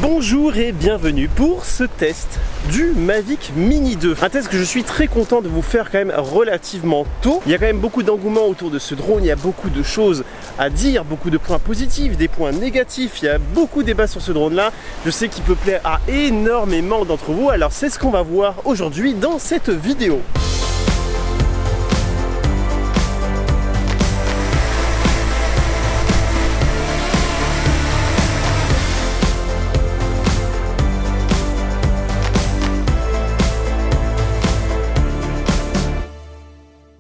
Bonjour et bienvenue pour ce test du Mavic Mini 2. Un test que je suis très content de vous faire quand même relativement tôt. Il y a quand même beaucoup d'engouement autour de ce drone, il y a beaucoup de choses à dire, beaucoup de points positifs, des points négatifs, il y a beaucoup de débats sur ce drone là. Je sais qu'il peut plaire à énormément d'entre vous, alors c'est ce qu'on va voir aujourd'hui dans cette vidéo.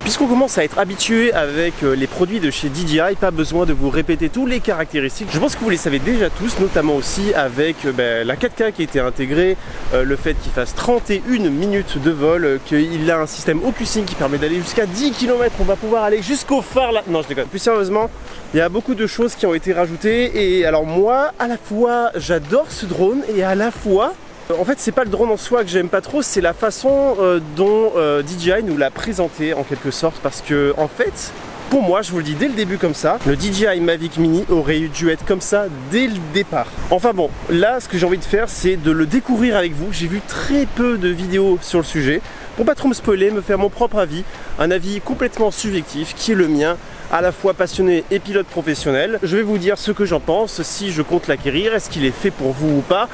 Puisqu'on commence à être habitué avec les produits de chez DJI, pas besoin de vous répéter tous les caractéristiques. Je pense que vous les savez déjà tous, notamment aussi avec la 4K qui a été intégrée, le fait qu'il fasse 31 minutes de vol, qu'il a un système OcuSync qui permet d'aller jusqu'à 10 km, on va pouvoir aller jusqu'au phare là. Non, je déconne. Plus sérieusement, il y a beaucoup de choses qui ont été rajoutées et alors moi, à la fois, j'adore ce drone et à la fois, en fait, c'est pas le drone en soi que j'aime pas trop, c'est la façon dont DJI nous l'a présenté en quelque sorte, parce que en fait, pour moi, je vous le dis dès le début comme ça, le DJI Mavic Mini aurait dû être comme ça dès le départ. Enfin bon, là, ce que j'ai envie de faire, c'est de le découvrir avec vous. J'ai vu très peu de vidéos sur le sujet, pour pas trop me spoiler, me faire mon propre avis, un avis complètement subjectif qui est le mien, à la fois passionné et pilote professionnel. Je vais vous dire ce que j'en pense, si je compte l'acquérir, est-ce qu'il est fait pour vous ou pas.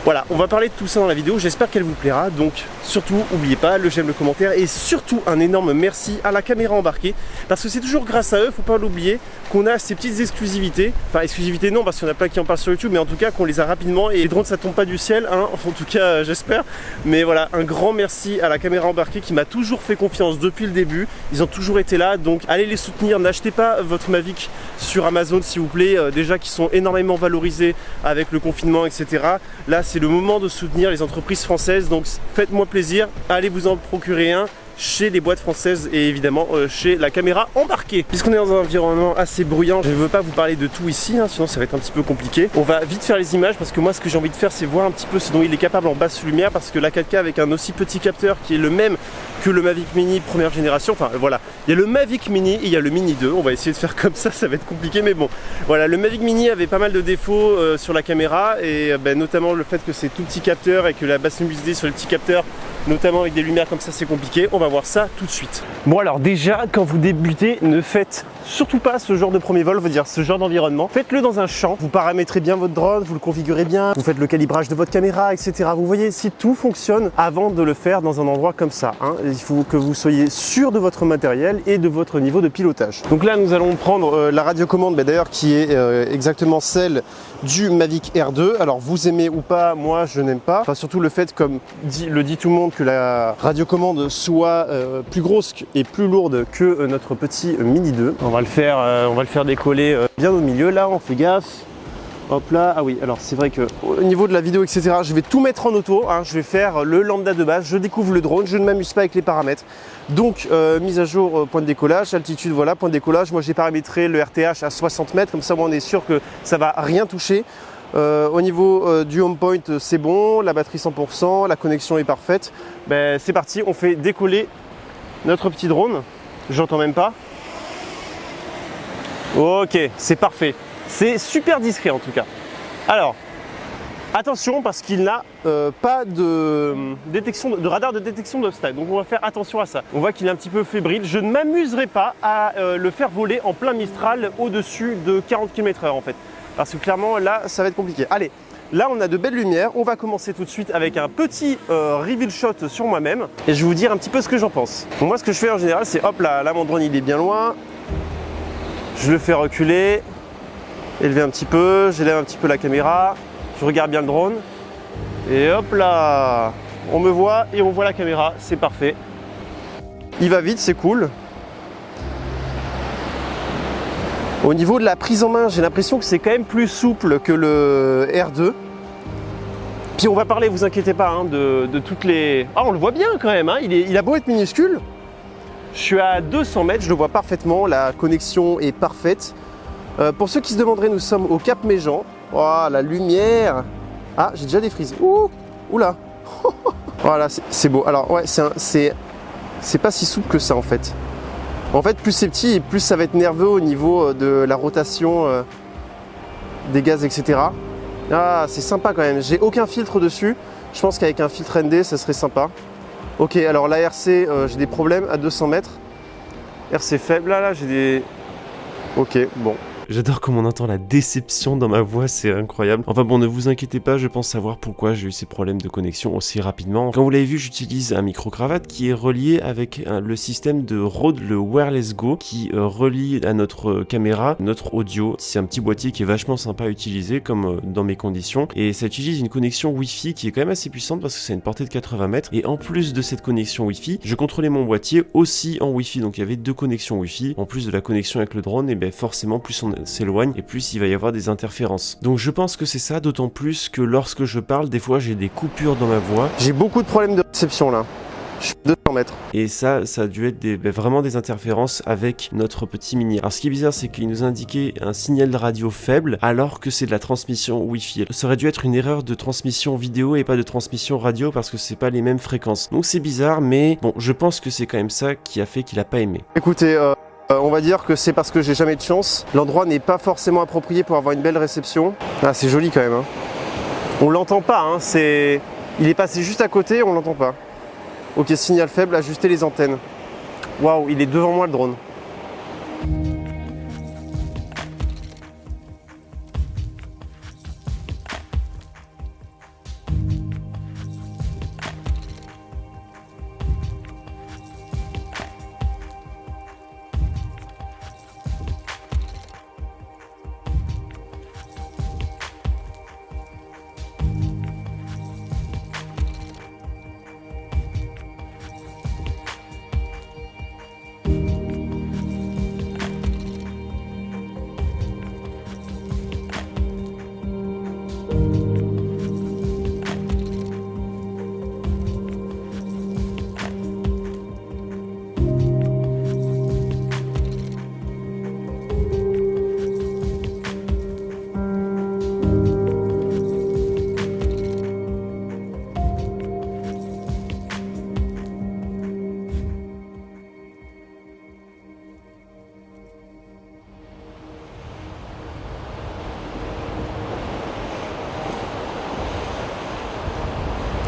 Voilà, on va parler de tout ça dans la vidéo, j'espère qu'elle vous plaira, donc surtout n'oubliez pas le j'aime, le commentaire et surtout un énorme merci à la caméra embarquée, parce que c'est toujours grâce à eux, faut pas l'oublier, qu'on a ces petites exclusivités, enfin exclusivités non parce qu'il y en a plein qui en parlent sur YouTube, mais en tout cas qu'on les a rapidement et les drones ça tombe pas du ciel, hein, en tout cas j'espère, mais voilà, un grand merci à la caméra embarquée qui m'a toujours fait confiance depuis le début, ils ont toujours été là, donc allez les soutenir, n'achetez pas votre Mavic sur Amazon s'il vous plaît, déjà qui sont énormément valorisés avec le confinement etc. Là c'est le moment de soutenir les entreprises françaises, donc faites-moi plaisir, allez vous en procurer un chez les boîtes françaises et évidemment chez la caméra embarquée. Puisqu'on est dans un environnement assez bruyant, je ne veux pas vous parler de tout ici, hein, sinon ça va être un petit peu compliqué. On va vite faire les images parce que moi ce que j'ai envie de faire c'est voir un petit peu ce dont il est capable en basse lumière, parce que la 4K avec un aussi petit capteur qui est le même que le Mavic Mini première génération, enfin voilà, il y a le Mavic Mini et il y a le Mini 2, on va essayer de faire comme ça va être compliqué mais bon. Voilà, le Mavic Mini avait pas mal de défauts sur la caméra et notamment le fait que c'est tout petit capteur et que la basse luminosité sur le petit capteur, notamment avec des lumières comme ça c'est compliqué, on va voir ça tout de suite. Bon alors déjà quand vous débutez, ne faites surtout pas ce genre de premier vol, veut dire ce genre d'environnement. Faites-le dans un champ, vous paramétrez bien votre drone, vous le configurez bien, vous faites le calibrage de votre caméra, etc. Vous voyez si tout fonctionne avant de le faire dans un endroit comme ça, hein. Il faut que vous soyez sûr de votre matériel et de votre niveau de pilotage. Donc là nous allons prendre la radiocommande d'ailleurs qui est exactement celle du Mavic Air 2. Alors vous aimez ou pas, moi je n'aime pas. Enfin surtout le fait, comme le dit tout le monde, que la radiocommande soit plus grosse et plus lourde que notre petit Mini 2. On va le faire décoller bien au milieu là, on fait gaffe. Hop là, ah oui, alors c'est vrai que au niveau de la vidéo etc, je vais tout mettre en auto, hein, je vais faire le lambda de base, je découvre le drone, je ne m'amuse pas avec les paramètres. Donc mise à jour point de décollage, altitude voilà, point de décollage, moi j'ai paramétré le RTH à 60 mètres, comme ça moi, on est sûr que ça va rien toucher. Au niveau du home point c'est bon, la batterie 100%, la connexion est parfaite. Ben, c'est parti, on fait décoller notre petit drone, j'entends même pas. Ok, c'est parfait. C'est super discret en tout cas. Alors, attention parce qu'il n'a pas de radar de détection d'obstacle. Donc on va faire attention à ça. On voit qu'il est un petit peu fébrile. Je ne m'amuserai pas à le faire voler en plein Mistral au-dessus de 40 km/h en fait. Parce que clairement là, ça va être compliqué. Allez, là on a de belles lumières. On va commencer tout de suite avec un petit reveal shot sur moi-même. Et je vais vous dire un petit peu ce que j'en pense. Donc, moi ce que je fais en général c'est hop là mon drone il est bien loin. Je le fais reculer. Élever un petit peu, j'élève un petit peu la caméra, je regarde bien le drone et hop là, on me voit et on voit la caméra, c'est parfait. Il va vite, c'est cool. Au niveau de la prise en main, j'ai l'impression que c'est quand même plus souple que le R2. Puis on va parler, vous inquiétez pas, hein, de toutes les... Ah, on le voit bien quand même, hein, il a beau être minuscule. Je suis à 200 mètres, je le vois parfaitement, la connexion est parfaite. Pour ceux qui se demanderaient, nous sommes au Cap Méjean. Oh, la lumière. Ah, j'ai déjà des frises. Oula. Voilà, c'est beau. Alors ouais, c'est pas si souple que ça en fait. En fait, plus c'est petit, plus ça va être nerveux au niveau de la rotation des gaz, etc. Ah, c'est sympa quand même. J'ai aucun filtre dessus. Je pense qu'avec un filtre ND, ça serait sympa. Ok, alors la RC, j'ai des problèmes à 200 mètres. RC faible, là, j'ai des... Ok, bon. J'adore comme on entend la déception dans ma voix, c'est incroyable. Enfin bon, ne vous inquiétez pas, je pense savoir pourquoi j'ai eu ces problèmes de connexion aussi rapidement. Comme vous l'avez vu, j'utilise un micro-cravate qui est relié avec le système de Rode, le Wireless Go, qui relie à notre caméra, notre audio. C'est un petit boîtier qui est vachement sympa à utiliser, comme dans mes conditions. Et ça utilise une connexion Wi-Fi qui est quand même assez puissante parce que c'est une portée de 80 mètres. Et en plus de cette connexion Wi-Fi, je contrôlais mon boîtier aussi en Wi-Fi. Donc il y avait 2 connexions Wi-Fi. En plus de la connexion avec le drone, et bien forcément, plus on s'éloigne et plus il va y avoir des interférences. Donc je pense que c'est ça, d'autant plus que lorsque je parle, des fois j'ai des coupures dans ma voix. J'ai beaucoup de problèmes de réception là. Je suis 200 mètres. Et ça a dû être vraiment des interférences avec notre petit mini. Alors ce qui est bizarre, c'est qu'il nous indiquait un signal de radio faible alors que c'est de la transmission Wi-Fi. Ça aurait dû être une erreur de transmission vidéo et pas de transmission radio parce que c'est pas les mêmes fréquences. Donc c'est bizarre, mais bon, je pense que c'est quand même ça qui a fait qu'il a pas aimé. Écoutez, on va dire que c'est parce que j'ai jamais de chance. L'endroit n'est pas forcément approprié pour avoir une belle réception. Ah, c'est joli quand même. Hein. On l'entend pas, hein. Il est passé juste à côté, on l'entend pas. Ok, signal faible, ajuster les antennes. Waouh, il est devant moi le drone.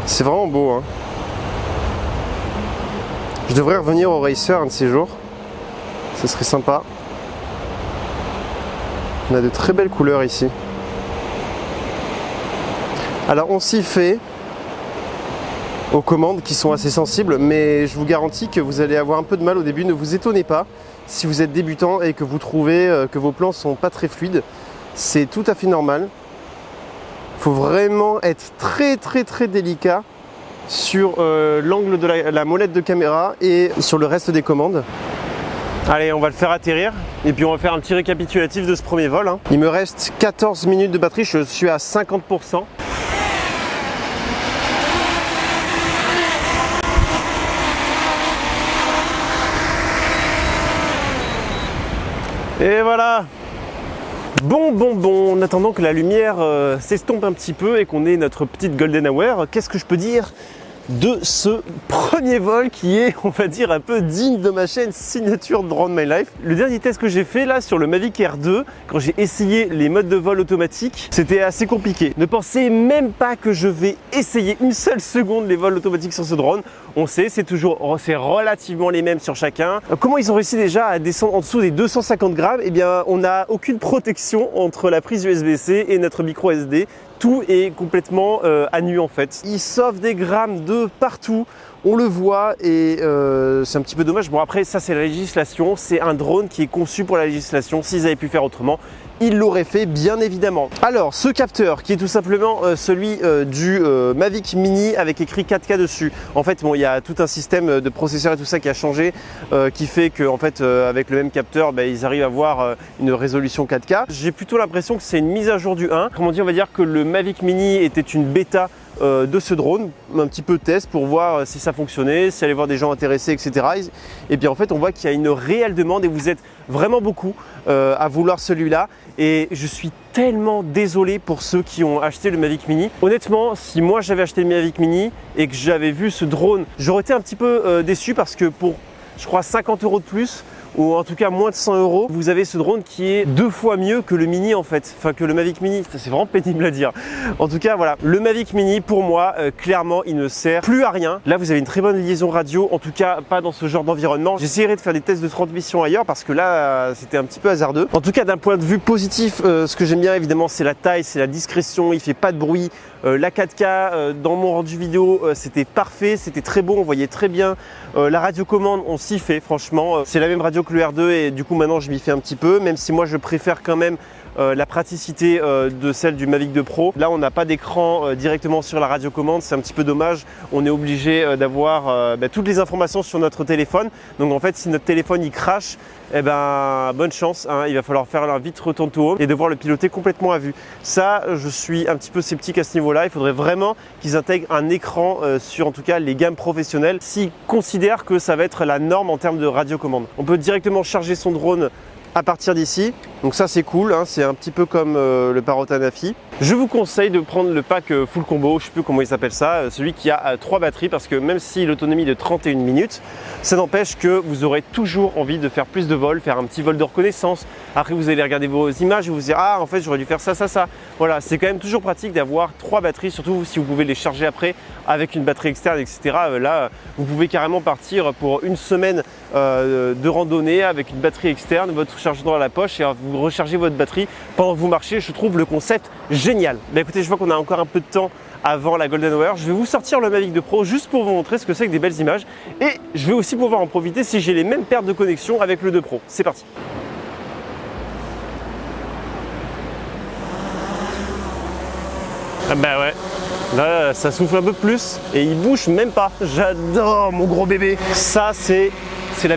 C'est vraiment beau, hein. Je devrais revenir au Racer un de ces jours. Ce serait sympa. On a de très belles couleurs ici. Alors on s'y fait aux commandes qui sont assez sensibles, mais je vous garantis que vous allez avoir un peu de mal au début. Ne vous étonnez pas si vous êtes débutant et que vous trouvez que vos plans sont pas très fluides. C'est tout à fait normal. Il faut vraiment être très délicat sur l'angle de la molette de caméra et sur le reste des commandes. Allez, on va le faire atterrir et puis on va faire un petit récapitulatif de ce premier vol. Hein. Il me reste 14 minutes de batterie, je suis à 50%. Et voilà. Bon, en attendant que la lumière s'estompe un petit peu et qu'on ait notre petite golden hour, qu'est-ce que je peux dire de ce premier vol qui est, on va dire, un peu digne de ma chaîne signature Drone My Life. Le dernier test que j'ai fait là sur le Mavic Air 2, quand j'ai essayé les modes de vol automatiques, c'était assez compliqué. Ne pensez même pas que je vais essayer une seule seconde les vols automatiques sur ce drone. On sait, c'est relativement les mêmes sur chacun. Comment ils ont réussi déjà à descendre en dessous des 250 grammes? Eh bien, on n'a aucune protection entre la prise USB-C et notre micro SD. Tout est complètement à nu en fait. Il sauve des grammes de partout, on le voit et c'est un petit peu dommage. Bon après ça c'est la législation, c'est un drone qui est conçu pour la législation. S'ils avaient pu faire autrement, ils l'auraient fait bien évidemment. Alors ce capteur qui est tout simplement celui du Mavic Mini avec écrit 4K dessus. En fait bon, il y a tout un système de processeur et tout ça qui a changé qui fait que en fait avec le même capteur ils arrivent à avoir une résolution 4K. J'ai plutôt l'impression que c'est une mise à jour du 1. Comment dire, on va dire que le Mavic Mini était une bêta de ce drone, un petit peu test pour voir si ça fonctionnait, si allait voir des gens intéressés, etc. Et puis en fait on voit qu'il y a une réelle demande et vous êtes vraiment beaucoup à vouloir celui-là et je suis tellement désolé pour ceux qui ont acheté le Mavic Mini. Honnêtement, si moi j'avais acheté le Mavic Mini et que j'avais vu ce drone, j'aurais été un petit peu déçu parce que pour je crois 50 € de plus, ou en tout cas moins de 100 €, vous avez ce drone qui est 2 fois mieux que le Mini en fait, enfin que le Mavic Mini. C'est vraiment pénible à dire. En tout cas voilà, le Mavic Mini pour moi clairement il ne sert plus à rien. Là vous avez une très bonne liaison radio, en tout cas pas dans ce genre d'environnement. J'essaierai de faire des tests de transmission ailleurs parce que là c'était un petit peu hasardeux. En tout cas d'un point de vue positif, ce que j'aime bien évidemment c'est la taille, c'est la discrétion, il fait pas de bruit. La 4K dans mon rendu vidéo c'était parfait, c'était très beau, on voyait très bien. La radiocommande on s'y fait franchement, c'est la même radio que le R2 et du coup maintenant je m'y fais un petit peu, même si moi je préfère quand même la praticité de celle du Mavic 2 Pro. Là on n'a pas d'écran directement sur la radiocommande, c'est un petit peu dommage, on est obligé d'avoir toutes les informations sur notre téléphone. Donc en fait si notre téléphone il crache, eh ben bonne chance, hein, il va falloir faire un vite return to home et devoir le piloter complètement à vue. Ça je suis un petit peu sceptique à ce niveau là, il faudrait vraiment qu'ils intègrent un écran sur en tout cas les gammes professionnelles s'ils considèrent que ça va être la norme en termes de radiocommande. On peut directement charger son drone à partir d'ici, donc ça c'est cool, hein, c'est un petit peu comme le Parrot Anafi. Je vous conseille de prendre le pack full combo, je sais plus comment il s'appelle ça, celui qui a 3 batteries, parce que même si l'autonomie est de 31 minutes, ça n'empêche que vous aurez toujours envie de faire plus de vols, faire un petit vol de reconnaissance. Après vous allez regarder vos images et vous dire ah en fait j'aurais dû faire ça. Voilà, c'est quand même toujours pratique d'avoir 3 batteries, surtout si vous pouvez les charger après avec une batterie externe, etc. Là vous pouvez carrément partir pour une semaine de randonnée avec une batterie externe, votre chargeur dans la poche et vous rechargez votre batterie pendant que vous marchez. Je trouve le concept génial. Bah écoutez, je vois qu'on a encore un peu de temps avant la Golden Hour. Je vais vous sortir le Mavic 2 Pro juste pour vous montrer ce que c'est que des belles images et je vais aussi pouvoir en profiter si j'ai les mêmes pertes de connexion avec le 2 Pro. C'est parti. Ah bah ouais, là ça souffle un peu plus et il bouge même pas. J'adore mon gros bébé. Ça c'est la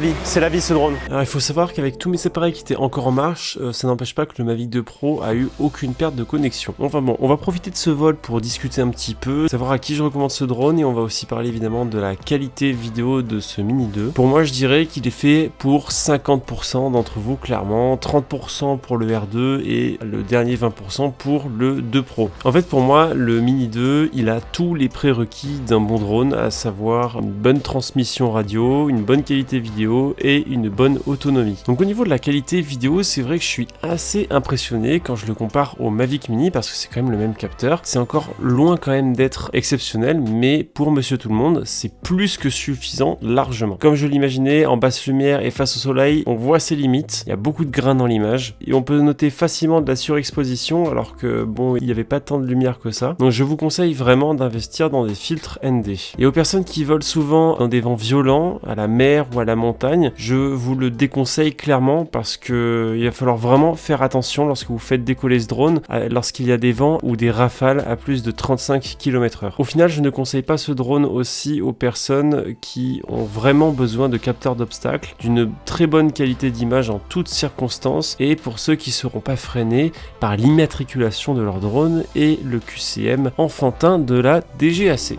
vie ce drone. Alors il faut savoir qu'avec tous mes appareils qui étaient encore en marche, ça n'empêche pas que le Mavic 2 Pro a eu aucune perte de connexion. Enfin bon, on va profiter de ce vol pour discuter un petit peu, savoir à qui je recommande ce drone et on va aussi parler évidemment de la qualité vidéo de ce Mini 2. Pour moi je dirais qu'il est fait pour 50% d'entre vous clairement, 30% pour le R2 et le dernier 20% pour le 2 Pro. En fait pour moi le Mini 2 il a tous les prérequis d'un bon drone, à savoir une bonne transmission radio, une bonne qualité vidéo et une bonne autonomie. Donc au niveau de la qualité vidéo, c'est vrai que je suis assez impressionné quand je le compare au Mavic Mini parce que c'est quand même le même capteur. C'est encore loin quand même d'être exceptionnel, mais pour monsieur tout le monde, c'est plus que suffisant largement. Comme je l'imaginais, en basse lumière et face au soleil, on voit ses limites. Il y a beaucoup de grains dans l'image et on peut noter facilement de la surexposition alors que bon, il n'y avait pas tant de lumière que ça. Donc je vous conseille vraiment d'investir dans des filtres ND. Et aux personnes qui volent souvent dans des vents violents, à la mer ou à la montagne, je vous le déconseille clairement parce que il va falloir vraiment faire attention lorsque vous faites décoller ce drone, lorsqu'il y a des vents ou des rafales à plus de 35 km/h. Au final, je ne conseille pas ce drone aussi aux personnes qui ont vraiment besoin de capteurs d'obstacles, d'une très bonne qualité d'image en toutes circonstances et pour ceux qui ne seront pas freinés par l'immatriculation de leur drone et le QCM enfantin de la DGAC.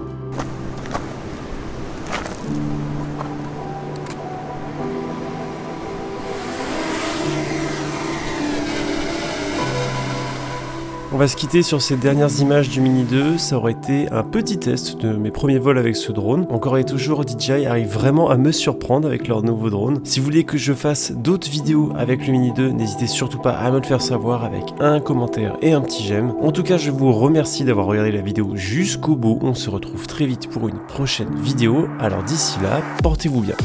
On va se quitter sur ces dernières images du Mini 2, ça aurait été un petit test de mes premiers vols avec ce drone. Encore et toujours, DJI arrive vraiment à me surprendre avec leur nouveau drone. Si vous voulez que je fasse d'autres vidéos avec le Mini 2, n'hésitez surtout pas à me le faire savoir avec un commentaire et un petit j'aime. En tout cas, je vous remercie d'avoir regardé la vidéo jusqu'au bout. On se retrouve très vite pour une prochaine vidéo. Alors d'ici là, portez-vous bien.